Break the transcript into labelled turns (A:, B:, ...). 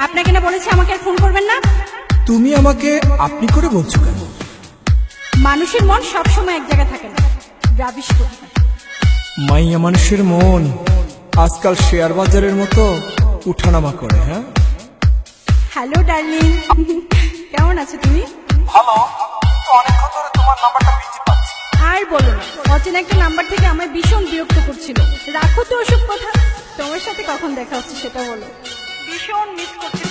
A: আপনাকে না বলেছি আমাকে আর ফোন করবেন না।
B: তুমি আমাকে আপনি করে বলছো কেন?
A: মানুষের মন সবসময় এক জায়গায় থাকে না, রাবিশ করে।
B: মাইয়া মানুষের মন আজকাল শেয়ার বাজারের মতো উঠানামা করে। হ্যাঁ,
A: হ্যালো ডার্লিং, কেমন আছো তুমি?
B: ভালো। অনেকক্ষণ ধরে তোমার নাম্বারটা বিজি পাচ্ছি।
A: আর বলো না, অচেনা একটা নাম্বার থেকে আমায় ভীষণ বিরক্ত করছিল। রাখো তো ওসব কথা, তোমার সাথে কখন দেখা হচ্ছে সেটা বলো। ভীষণ মিস করছি